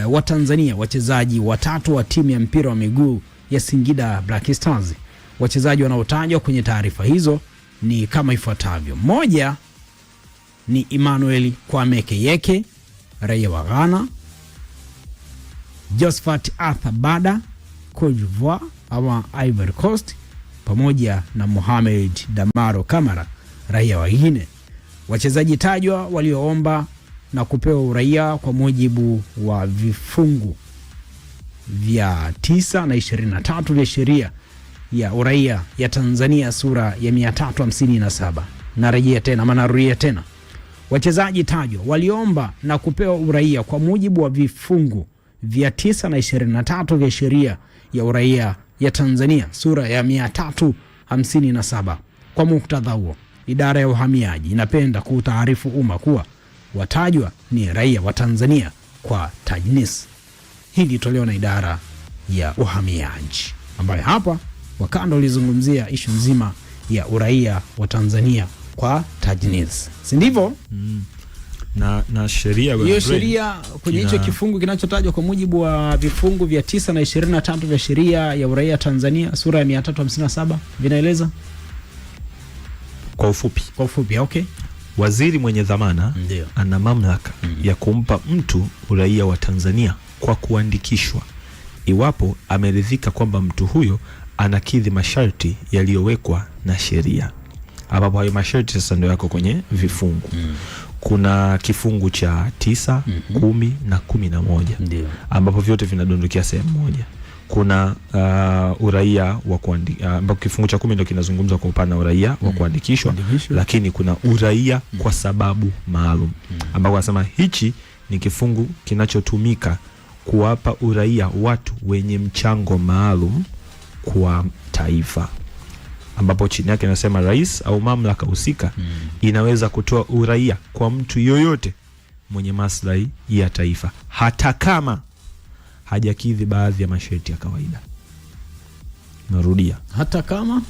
wa Tanzania wachezaji watatu wa timu ya mpira wa miguu ya Singida Black Stars. Wachezaji wanaotajwa kwenye taarifa hizo ni kama ifuatavyo. Moja ni Emmanuel Kwame Keyeke, raia wa Ghana. Josephat Arthur Bada, Cote d'Ivoire ama Ivory Coast, pamoja na Mohamed Damaro Kamara, raia wa Guinea. Wachezaji tajwa walioomba na kupewa uraia kwa mujibu wa vifungu vya 9 na 23 vya sheria ya uraia ya Tanzania sura ya 357. Narejea tena, manarudia tena. Wachezaji tajwa waliomba na kupewa uraia kwa mujibu wa vifungu vya 9 na 23 vya sheria ya uraia ya Tanzania sura ya 357. Kwa muktadha huo, idara ya uhamiaji inapenda kutaarifu umma kuwa watajwa ni raia wa Tanzania kwa tajnis. Hili tolewa na idara ya uhamiaji, ambayo hapa wakanda ulizungumzia ishu nzima ya uraia wa Tanzania kwa tajnis, si ndivyo? Na sheria hiyo, sheria kwenye hicho kifungu kinachotajwa kwa mujibu wa vifungu vya 9 na 23 vya sheria ya uraia Tanzania sura ya 357 vinaeleza kwa ufupi, okay. Waziri mwenye dhamana ana mamlaka ya kumpa mtu uraia wa Tanzania kwa kuandikishwa iwapo ameridhika kwamba mtu huyo anakidhi masharti yaliyowekwa na sheria. Ambapo hayo masharti sasa ndio yako kwenye vifungu. Kuna kifungu cha 9, 10 na 11 ambapo vyote vinadondokea sehemu moja. Kuna uraia wa kuandikishwa, ambapo kifungu cha 10 ndio kinazungumza kwa upana uraia wa kuandikishwa, lakini kuna uraia kwa sababu maalum, ambapo anasema hichi ni kifungu kinachotumika kuwapa uraia watu wenye mchango maalum kwa taifa, ambapo chini yake inasema rais au mamlaka husika inaweza kutoa uraia kwa mtu yoyote mwenye maslahi ya taifa hata kama hajakidhi baadhi ya masharti ya kawaida.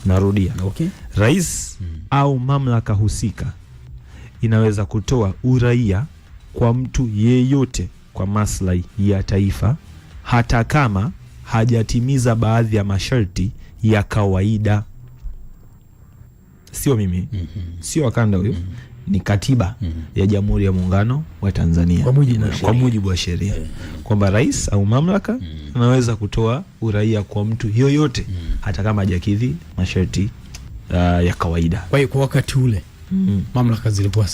Narudia. Okay. Rais au mamlaka husika inaweza kutoa uraia kwa mtu yeyote kwa maslahi ya taifa hata kama hajatimiza baadhi ya masharti ya kawaida. Sio mimi, sio wakanda huyo, ni katiba ya Jamhuri ya Muungano wa Tanzania kwa mujibu wa sheria kwamba rais au mamlaka anaweza kutoa uraia kwa mtu yoyote hata kama hajakidhi masharti ya kawaida. Kwa hiyo kwa wakati ule mamlaka zilikuwa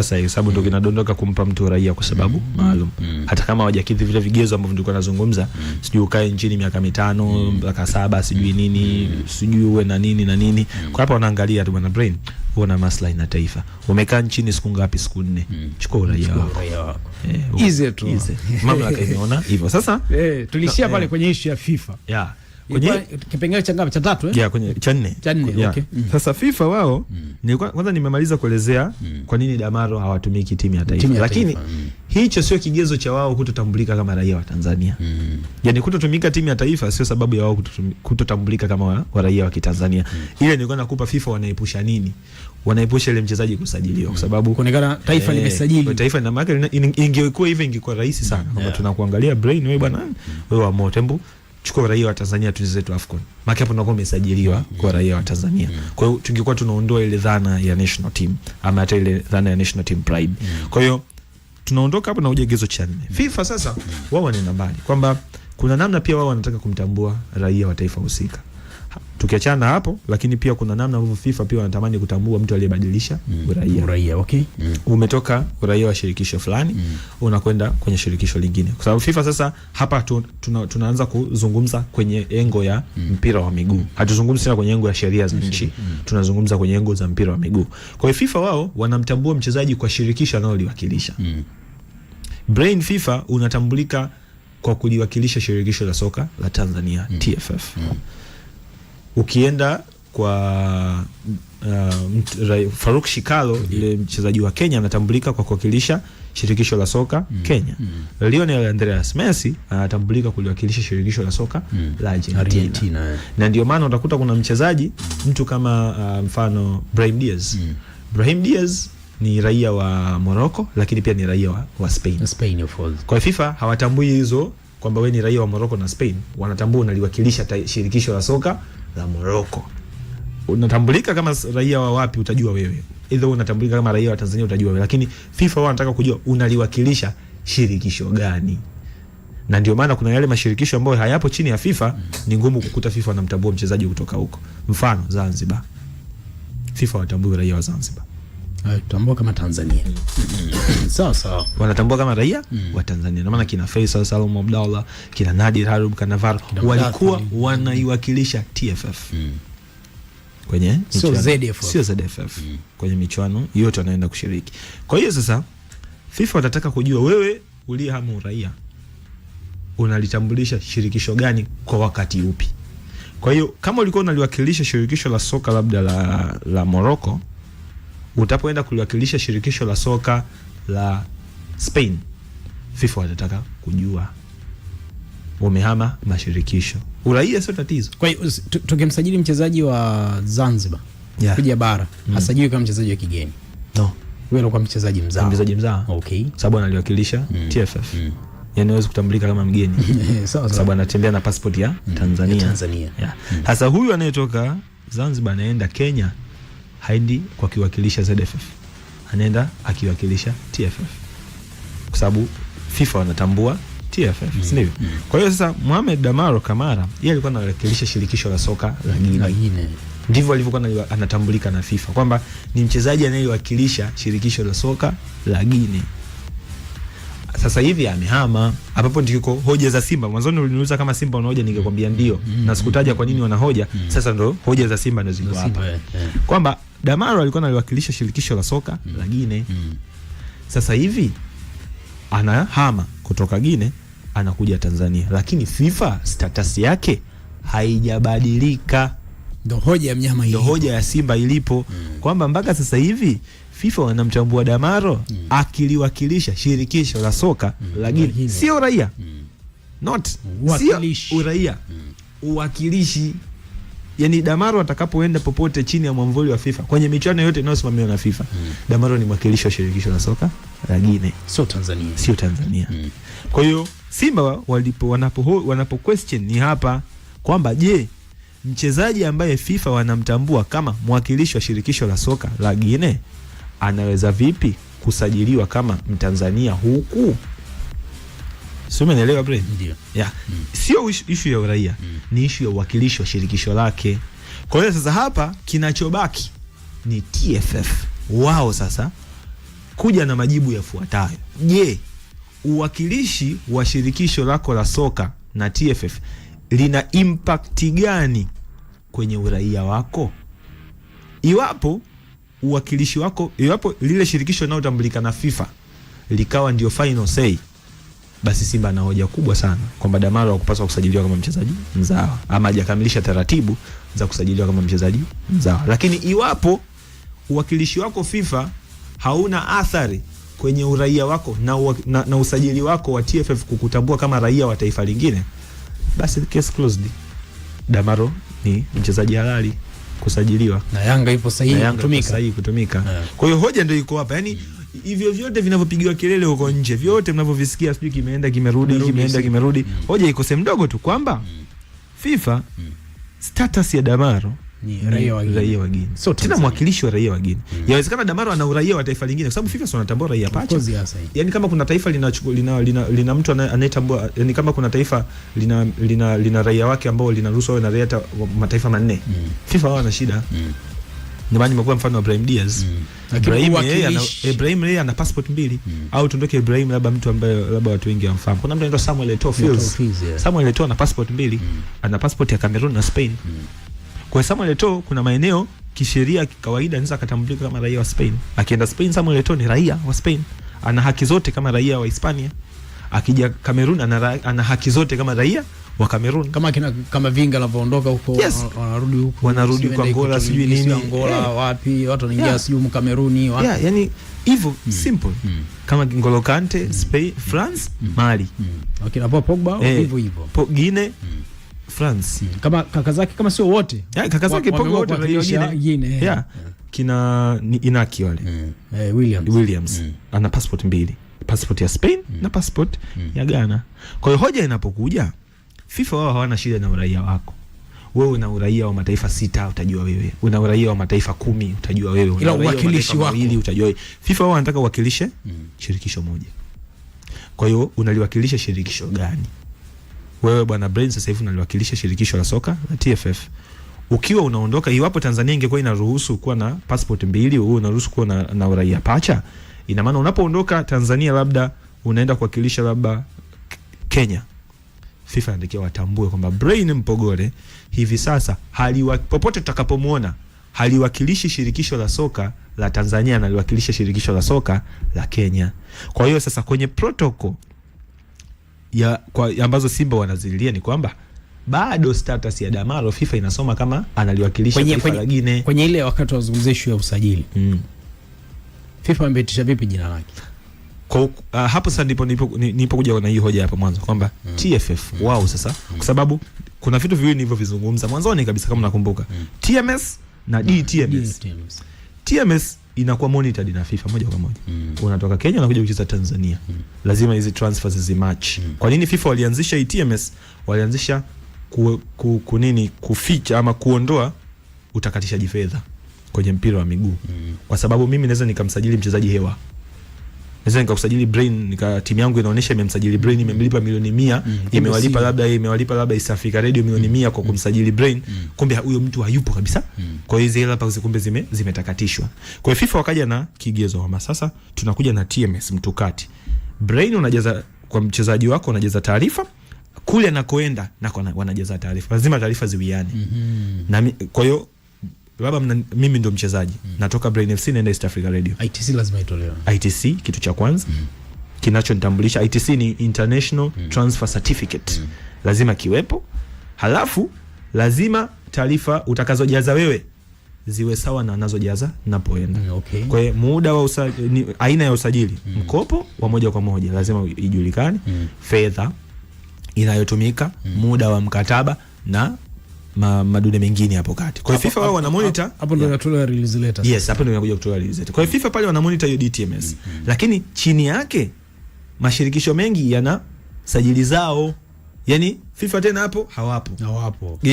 sahihi sababu ndio kinadondoka kumpa mtu uraia kwa sababu maalum hata kama hawajakidhi vile vigezo ambavyo nilikuwa nazungumza, sijui ukae nchini miaka 5 mpaka 7 sijui nini, sijui uwe na nini na nini. Kwa hapa wanaangalia tu bwana Brain, una maslahi na taifa. Umekaa nchini siku ngapi? Siku 4. Chukua uraia wako. Easy tu. Mamlaka imeona hivyo. Sasa tulishia pale kwenye issue ya FIFA. Kwenye kipengele cha ngapi? Cha 3 kwenye cha 4. Okay. Sasa FIFA wao kwanza nimemaliza kuelezea kwa nini Damaro hawatumiki timu ya taifa. Lakini hicho sio kigezo cha wao kutotambulika kama raia wa Tanzania. Yaani kutotumika timu ya taifa sio sababu ya wao kutotambulika kama raia wa Kitanzania. Ile nilikuwa nakupa FIFA wanaepusha nini? Wanaepusha ile mchezaji kusajiliwa kwa sababu kuonekana taifa limesajili. Taifa lina maana ingekuwa hivyo ingekuwa rahisi sana. Kama tunakuangalia Brain, wewe bwana, wewe wa Motembo, chukua raia wa Tanzania tuzetu AFCON. Maki hapo tunakuwa umesajiliwa kwa raia wa Tanzania. Kwa hiyo tungekuwa tunaondoa ile dhana ya national team ama hata ile dhana ya national team pride. Kwa hiyo tunaondoka hapo na ujegezo cha 4. FIFA sasa wao wanaenda mbali kwamba kuna namna pia wao wanataka kumtambua raia wa taifa husika. Tukiachana hapo, lakini pia kuna namna ambavyo FIFA pia wanatamani kutambua mtu aliyebadilisha uraia. Okay. Umetoka uraia wa shirikisho fulani unakwenda kwenye shirikisho lingine. Kwa sababu FIFA sasa hapa tunaanza kuzungumza kwenye engo ya mpira wa miguu. Hatuzungumzi tena kwenye engo ya sheria za nchi. Tunazungumza kwenye engo za mpira wa miguu. Kwa hiyo FIFA wao wanamtambua mchezaji kwa shirikisho analoliwakilisha. Brain FIFA unatambulika kwa kuliwakilisha shirikisho la soka la Tanzania, TFF. Ukienda kwa Farouk Shikalo, ile mchezaji wa Kenya, anatambulika kwa kuwakilisha shirikisho la soka Kenya. Lionel Andreas Messi anatambulika kuliwakilisha shirikisho la soka la Argentina. Na ndio maana utakuta kuna mchezaji mtu kama mfano Brahim Diaz. Brahim Diaz ni raia wa Morocco, lakini pia ni raia wa Spain. Spain of course. Kwa FIFA hawatambui hizo kwamba wewe ni raia wa Morocco na Spain, wanatambua unaliwakilisha shirikisho la soka la Morocco. Unatambulika kama raia wa wapi utajua wewe, either unatambulika kama raia wa Tanzania utajua wewe, lakini FIFA wao wanataka kujua unaliwakilisha shirikisho gani. Na ndio maana kuna yale mashirikisho ambayo hayapo chini ya FIFA, ni ngumu kukuta FIFA wanamtambua mchezaji kutoka huko. Mfano Zanzibar, FIFA watambua raia wa Zanzibar, tambua kama Tanzania. Sawa sawa, wanatambua kama raia wa Tanzania. Na maana kina Faisal Salum Abdallah, kina Nadir Harub Kanavaro walikuwa wanaiwakilisha TFF kwenye sio ZFF kwenye michuano yote wanaenda kushiriki. Kwa hiyo sasa FIFA watataka kujua wewe uliyehamu raia unalitambulisha shirikisho gani kwa wakati upi. Kwa hiyo kama ulikuwa unaliwakilisha shirikisho la soka labda la Morocco, utapoenda kuliwakilisha shirikisho la soka la Spain, FIFA watataka kujua umehama mashirikisho. Uraia sio tatizo. Kwa hiyo tukimsajili mchezaji wa Zanzibar kuja bara, asajiliwe kama mchezaji wa kigeni. No. Wewe unakuwa mchezaji mzao. Mchezaji mzao. Okay. Sababu analiwakilisha TFF. Yaani hawezi kutambulika kama mgeni. Sawa. Sababu anatembea na passport ya Tanzania. Ya Tanzania. Sasa huyu anayetoka Zanzibar anaenda Kenya, haendi kwa kiwakilisha ZFF. Anaenda akiwakilisha TFF. Kwa sababu FIFA wanatambua TFF, si ndivyo? Kwa hiyo sasa Mohamed Damaro Kamara yeye alikuwa anawakilisha shirikisho la soka la Guinea. Ndivyo alivyokuwa anatambulika na FIFA kwamba ni mchezaji anayewakilisha shirikisho la soka la Guinea. Sasa hivi amehama. Hapo ndiko hoja za Simba. Mwanzoni uliniuliza kama Simba wana hoja, ningekwambia ndio. Na sikutaja kwa nini wana hoja. Sasa ndo hoja za Simba ndio ziko hapa. Kwamba Damaro alikuwa analiwakilisha shirikisho la soka la Guinea. Sasa hivi anahama kutoka Guinea anakuja Tanzania, lakini FIFA status yake haijabadilika. Ndio hoja ya mnyama hiyo. Ndio hoja ya Simba ilipo kwamba mpaka sasa hivi FIFA wanamtambua Damaro akiliwakilisha shirikisho la soka la Guinea. Sio raia. Sio uraia. Uwakilishi. Yaani Damaro atakapoenda popote chini ya mwamvuli wa FIFA kwenye michuano yote inayosimamiwa na FIFA, Damaro ni mwakilishi wa shirikisho la soka la Guinea, sio Tanzania. Kwa hiyo Simba wanapo question ni hapa kwamba je, mchezaji ambaye FIFA wanamtambua kama mwakilishi wa shirikisho la soka la Guinea anaweza vipi kusajiliwa kama Mtanzania huku? Sio, umeelewa bro? Ndio. Sio issue ya uraia, ni issue ya uwakilishi wa shirikisho lake. Kwa hiyo sasa hapa kinachobaki ni TFF wao sasa kuja na majibu yafuatayo. Je, uwakilishi wa shirikisho lako la soka na TFF lina impact gani kwenye uraia wako? Iwapo uwakilishi wako, iwapo lile shirikisho linalotambulika na FIFA likawa ndio final say, basi Simba ana hoja kubwa sana kwamba Damaro hakupaswa kusajiliwa kama mchezaji mzawa ama hajakamilisha taratibu za kusajiliwa kama mchezaji mzawa. Lakini iwapo uwakilishi wako FIFA hauna athari kwenye uraia wako na usajili wako wa TFF kukutambua kama raia wa taifa lingine, basi case closed. Damaro ni mchezaji halali kusajiliwa na Yanga ipo sahihi kutumika. Kwa hiyo hoja ndio iko hapa. Yaani hivyo vyote vinavyopigiwa kelele huko nje, vyote mnavyovisikia sijui kimeenda kimerudi, hoja iko sehemu ndogo tu kwamba FIFA status ya Damaro ni raia wa Guinea. So tena mwakilishi wa raia wa Guinea. Yawezekana Damaro ana uraia wa taifa lingine kwa sababu FIFA wanatambua raia pacha. Yaani kama kuna taifa lina mtu anayetambua, yani kama kuna taifa lina raia wake ambao linaruhusu awe na raia mataifa manne. FIFA wao wana shida. Ndio maana nimekuwa mfano wa Ibrahim Diaz. Ibrahim yeye ana passport mbili. Au tundoke Ibrahim labda mtu ambaye labda watu wengi wamfahamu. Kuna mtu anaitwa Samuel Eto'o Fields. Samuel Eto'o ana passport mbili. Ana passport ya Cameroon na Spain. Kwa Samuel Eto'o kuna maeneo kisheria kawaida anaweza akatambulika kama raia wa Spain. Akienda Spain, Samuel Eto'o ni raia wa Spain. Ana haki zote kama raia wa Hispania. Akija Cameroon ana haki zote kama raia wa Cameroon. Kama Vinga anapoondoka huko, wanarudi kwa Angola sijui nini. Angola wapi? Watu wanaingia sijui Cameroon wapi. Yani hivyo simple. Kama N'Golo Kante, Spain, France, Mali. Okay, na Pogba hivyo. Guinea, France. Kama kaka zake kama sio wote. Kaka zake Pogba wote wengine. Kina Inaki wale. Williams. Ana passport mbili. Passport ya Spain na passport ya Ghana. Kwa hiyo hoja inapokuja, FIFA wao hawana shida na uraia wako. Wewe una uraia wa mataifa 6 utajua wewe. Una uraia wa mataifa 10 utajua wewe. Una uwakilishi wako utajua wewe. FIFA wao wanataka uwakilishe shirikisho moja. Kwa hiyo unaliwakilisha shirikisho gani? Wewe bwana Brain sasa hivi unaliwakilisha shirikisho la soka la TFF. Ukiwa unaondoka, iwapo Tanzania ingekuwa inaruhusu kuwa na passport mbili, wewe unaruhusu kuwa na uraia pacha, ina maana unapoondoka Tanzania labda unaenda kuwakilisha labda Kenya, FIFA inatakiwa watambue kwamba Brain Mpogole hivi sasa popote tutakapomuona haliwakilishi shirikisho la soka la Tanzania, na liwakilisha shirikisho la soka la Kenya. Kwa hiyo sasa kwenye protocol ambazo Simba wanazililia ni kwamba bado status ya Damaro FIFA inasoma kama analiwakilisha taifa la Guinea. Kwenye ile wakati wa mazungumzo ya usajili FIFA imepitisha vipi jina lake? Kwa hapo sasa nipo kuja na hii hoja hapa mwanzo kwamba TFF wao sasa, kwa sababu kuna vitu viwili nilivyovizungumza mwanzoni kabisa kama nakumbuka, TMS na DTMS. TMS inakuwa monitored na FIFA moja kwa moja. Unatoka Kenya unakuja kucheza Tanzania. Lazima hizi transfers zimatch. Kwa nini FIFA walianzisha hii TMS? Walianzisha kuficha ama kuondoa utakatishaji fedha kwenye mpira wa miguu. Kwa sababu mimi naweza nikamsajili mchezaji hewa. Naweza nikakusajili Brain, timu yangu inaonyesha imemsajili Brain, imemlipa milioni 100, imewalipa labda East Africa Radio milioni 100 kwa kumsajili Brain, kumbe huyo mtu hayupo kabisa. Kwa hiyo zile hapa kumbe zimetakatishwa. Kwa hiyo FIFA wakaja na kigezo kama sasa tunakuja na TMS mtukati. Brain unajaza kwa mchezaji wako, unajaza taarifa kule anakoenda na wanajaza taarifa. Lazima taarifa ziwiane. Na kwa hiyo labda mimi ndo mchezaji natoka Brain FC naenda East Africa Radio, ITC lazima itolewe. ITC kitu cha kwanza kinachonitambulisha, ITC ni International Transfer Certificate, lazima kiwepo. Halafu lazima taarifa utakazojaza wewe ziwe sawa na anazojaza napoenda. Kwa hiyo muda wa aina ya usajili, mkopo wa moja kwa moja lazima ijulikane, fedha inayotumika, muda wa mkataba na madude mengine hapo kati. Kwa hiyo FIFA wao wana monitor hapo, ndio inatoa release letter. Yes, hapo ndio inakuja kutoa release letter. Kwa hiyo FIFA pale wana monitor hiyo DTMS. Lakini chini yake mashirikisho mengi yana sajili zao. Yaani FIFA tena hapo hawapo.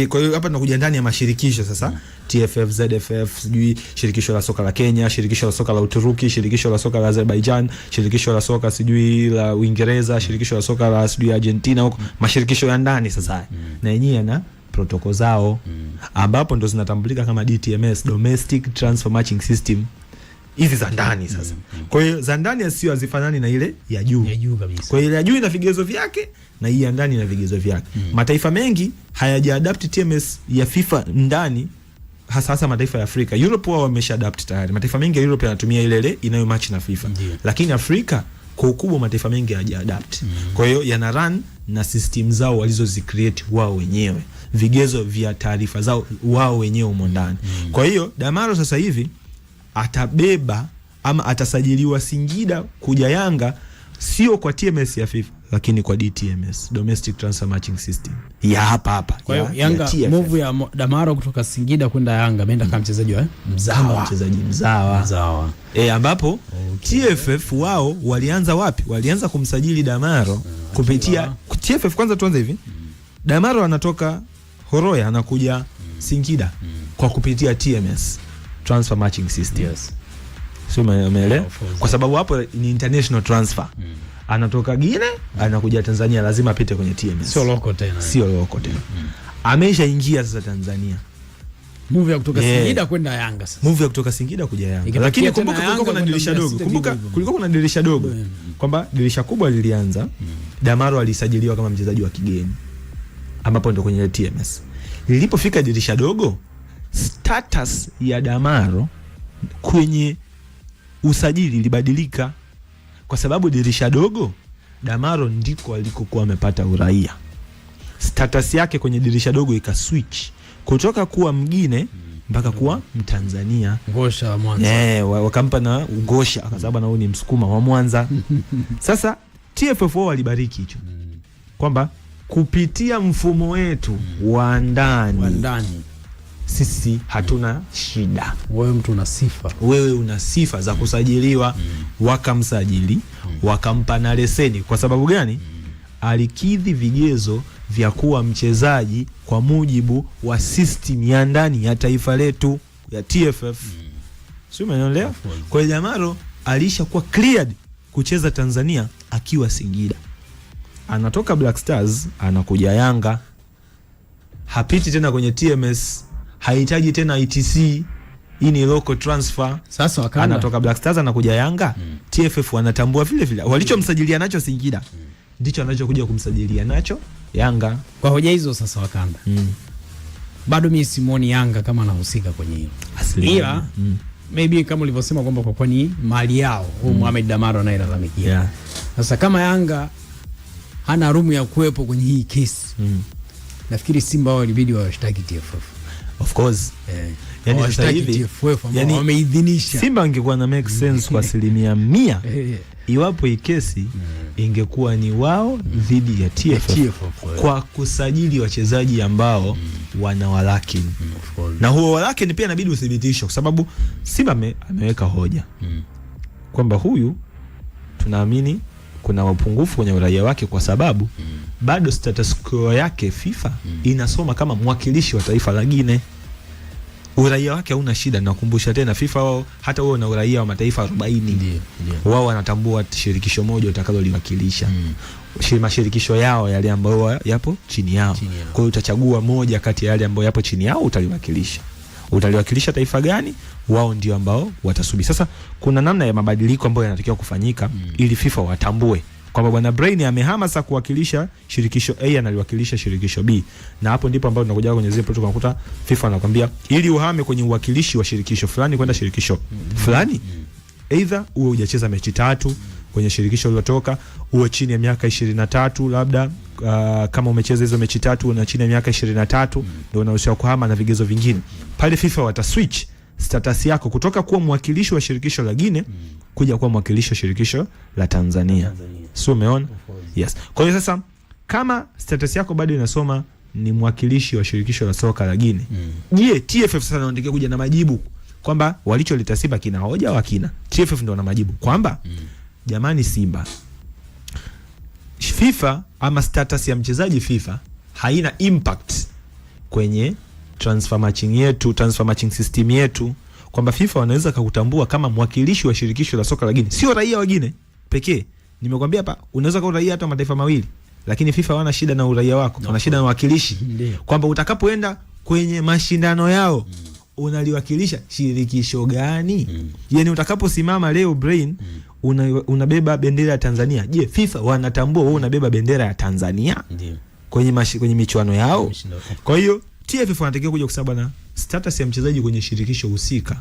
Kwa hiyo hapa tunakuja ndani ya mashirikisho sasa. TFF, ZFF, sijui shirikisho la soka la Kenya, shirikisho la soka la Uturuki, shirikisho la soka la Azerbaijan, shirikisho la soka sijui la Uingereza, shirikisho la soka la sijui Argentina huko, mashirikisho ya ndani sasa. Na yenyewe yana protocol zao ambapo ndo zinatambulika kama DTMS, Domestic Transfer Matching System. Hizi za ndani sasa. Kwa hiyo za ndani sio hazifanani na ile ya juu. Ya juu kabisa. Kwa hiyo ile ya juu ina vigezo vyake na hii ya ndani ina vigezo vyake. Mataifa mengi hayajaadapt TMS ya FIFA ndani, hasa mataifa ya Afrika. Europe wao wameshaadapt tayari. Mataifa mengi ya Europe yanatumia ile inayomatch na FIFA. Lakini Afrika kwa ukubwa mataifa mengi hayajaadapt. Kwa hiyo yana run na system zao walizozicreate wao wenyewe. Vigezo vya taarifa zao wao wenyewe humo ndani. Kwa hiyo Damaro sasa hivi atabeba ama atasajiliwa Singida kuja Yanga, sio kwa TMS ya FIFA lakini kwa DTMS, Domestic Transfer Matching System ya hapa. Kwa hiyo Yanga move ya Damaro kutoka Singida kwenda Yanga ameenda kama mchezaji wa mzawa. Ambapo TFF wao walianza wapi? Walianza kumsajili Damaro kupitia TFF. Kwanza tuanze hivi, Damaro anatoka Horoya anakuja Singida kwa kupitia TMS, Transfer Matching System. Yes. Sio umeelewa? Kwa sababu hapo ni international transfer. Anatoka Guinea anakuja Tanzania, lazima apite kwenye TMS. Sio loko tena. Ameshaingia sasa Tanzania. Move ya kutoka Singida kwenda Yanga sasa. Move ya kutoka Singida kuja Yanga. Lakini kumbuka kulikuwa kuna dirisha dogo. Kulikuwa kuna dirisha dogo. Kwamba dirisha kubwa lilianza, Damaro alisajiliwa kama mchezaji wa kigeni, ambapo ndo kwenye TMS. Lilipofika dirisha dogo, status ya Damaro kwenye usajili ilibadilika, kwa sababu dirisha dogo Damaro ndiko alikokuwa amepata uraia. Status yake kwenye dirisha dogo ikaswitch kutoka kuwa mgine mpaka kuwa Mtanzania. Ngosha wa Mwanza. Wakampa na Ngosha kwa sababu na huyu ni Msukuma wa Mwanza. Sasa TFF walibariki hicho kwamba kupitia mfumo wetu wa ndani sisi hatuna shida. Wewe una sifa za kusajiliwa, wakamsajili, wakampa na leseni. Kwa sababu gani? Alikidhi vigezo vya kuwa mchezaji kwa mujibu wa system ya ndani ya taifa letu ya TFF. Sio, umeelewa? Kwa hiyo Damaro alishakuwa cleared kucheza Tanzania akiwa Singida. Anatoka Black Stars anakuja Yanga. Hapiti tena kwenye TMS, hahitaji tena ITC. Hii ni local transfer. Sasa Wakanda anatoka Black Stars anakuja Yanga. TFF wanatambua vile vile walichomsajilia nacho Singida ndicho anachokuja kumsajilia nacho Yanga. Kwa hoja hizo sasa Wakanda, bado mimi simuoni Yanga kama anahusika kwenye hilo. Ila maybe kama ulivyosema kwamba kwa kwani mali yao Mohamed Damaro anayelalamikia. Sasa kama Yanga hana room ya kuwepo kwenye hii kesi, nafikiri Simba wao ilibidi washtaki TFF. Of course. Yani sasa hivi yani wameidhinisha. Simba ingekuwa na make sense kwa 100% iwapo hii kesi ingekuwa ni wao dhidi ya TFF kwa kusajili wachezaji ambao wana walaki. Na huo walaki ni pia inabidi uthibitisho, kwa sababu Simba ameweka hoja kwamba huyu tunaamini kuna mapungufu kwenye uraia wake, kwa sababu bado status quo yake FIFA inasoma kama mwakilishi wa taifa lingine. Uraia wake hauna shida. Nakumbusha tena, FIFA wao hata wao na uraia wa mataifa 40. Wao wanatambua shirikisho moja utakaloliwakilisha. Mashirikisho yao yale ambayo yapo chini yao. Kwa hiyo utachagua moja kati ya yale ambayo yapo chini yao utaliwakilisha. Utaliwakilisha taifa gani? Wao ndio ambao watasubiri. Sasa kuna namna ya mabadiliko ambayo yanatakiwa kufanyika ili FIFA watambue kwamba bwana Brain amehama sasa kuwakilisha shirikisho A analiwakilisha shirikisho B. Na hapo ndipo ambapo tunakuja kwenye zile protocol, unakuta FIFA anakuambia ili uhame kwenye uwakilishi wa shirikisho fulani kwenda shirikisho fulani, either uwe hujacheza mechi 3 kwenye shirikisho lilotoka, uwe chini ya miaka 23 labda, kama umecheza hizo mechi 3 na chini ya miaka 23 ndio unaruhusiwa kuhama na vigezo vingine. Pale FIFA wataswitch status yako kutoka kuwa mwakilishi wa shirikisho lingine kuja kuwa mwakilishi wa shirikisho la Tanzania. Sio, umeona? Yes. Kwa hiyo sasa kama status yako bado inasoma ni mwakilishi wa shirikisho la soka lingine, je, TFF sasa anaonekana kuja na majibu kwamba walicholeta Simba kina hoja wakina. TFF ndio wana majibu kwamba jamani, Simba FIFA ama status ya mchezaji FIFA haina impact kwenye transfer matching system yetu, kwamba FIFA wanaweza kukutambua kama mwakilishi wa shirikisho la soka lingine, sio raia wengine pekee. Nimekwambia hapa unaweza kuwa raia hata mataifa mawili, lakini FIFA wana shida na uraia wako, wana shida na wakilishi, kwamba utakapoenda kwenye mashindano yao unaliwakilisha shirikisho gani? Yani utakaposimama leo Brain unabeba bendera ya Tanzania, je, FIFA wanatambua wewe unabeba bendera ya Tanzania kwenye michuano yao? Kwa hiyo TFF wanatakiwa kuja kusema na status ya mchezaji kwenye shirikisho husika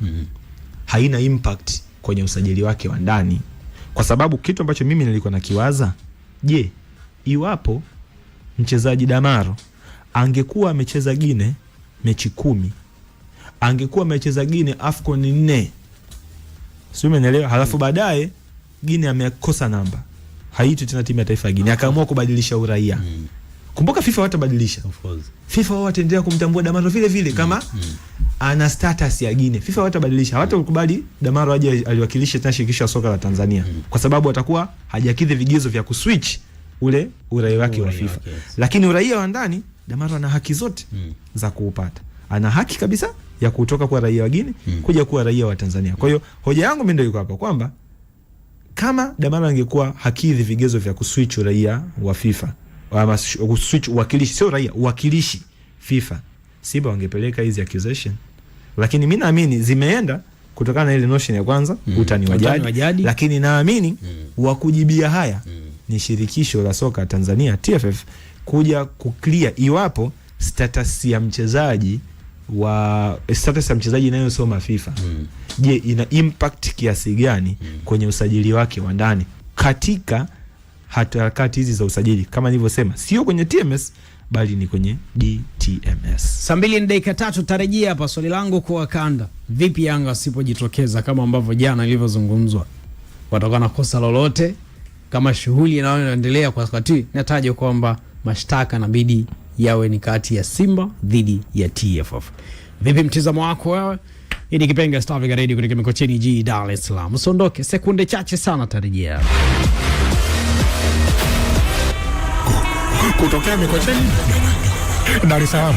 haina impact kwenye usajili wake wa ndani. Kwa sababu kitu ambacho mimi nilikuwa nakiwaza, je, iwapo mchezaji Damaro angekuwa amecheza Guinea mechi 10, angekuwa amecheza Guinea AFCON 4, sio, umeelewa? Halafu baadaye Guinea amekosa namba, haiti tena timu ya taifa ya Guinea, akaamua kubadilisha uraia. Kumbuka FIFA watabadilisha. FIFA wao wataendelea kumtambua Damaro vile vile kama ana status ya Guinea. FIFA watabadilisha. Hawatakubali Damaro aje aliwakilisha tena shirikisho la soka la Tanzania, kwa sababu atakuwa hajakidhi vigezo vya kuswitch ule uraia wake wa FIFA. Lakini uraia wa ndani Damaro ana haki zote za kuupata. Ana haki kabisa ya kutoka kwa raia wa Guinea kuja kuwa raia wa Tanzania. Kwa hiyo hoja yangu mimi ndio iko hapa kwamba kama Damaro angekuwa hakidhi vigezo vya kuswitch uraia wa FIFA, ama switch uwakilishi, sio raia, uwakilishi FIFA, Simba wangepeleka hizi accusation. Lakini mimi naamini zimeenda kutokana na ile notion ya kwanza utani wa jadi, lakini naamini wa kujibia haya ni shirikisho la soka Tanzania TFF kuja kuclear iwapo status ya mchezaji inayosoma FIFA je, ina impact kiasi gani kwenye usajili wake wa ndani katika harakati hizi za usajili, kama nilivyosema, sio kwenye TMS bali ni kwenye DTMS. 2:03 tarejea hapa. Swali langu kwa Wakanda, vipi Yanga wasipojitokeza kama ambavyo jana ilivyozungumzwa, watakuwa na kosa lolote kama shughuli inaendelea kwa wakati? Nataja kwamba mashtaka inabidi yawe ni kati ya Simba dhidi ya TFF. Vipi mtazamo wako wewe? Hii ni Kipenga Star Africa Radio kutoka Mikocheni G, Dar es Salaam. Usiondoke, sekunde chache sana tarejea. Kutokea Mikocheni Dar es Salaam.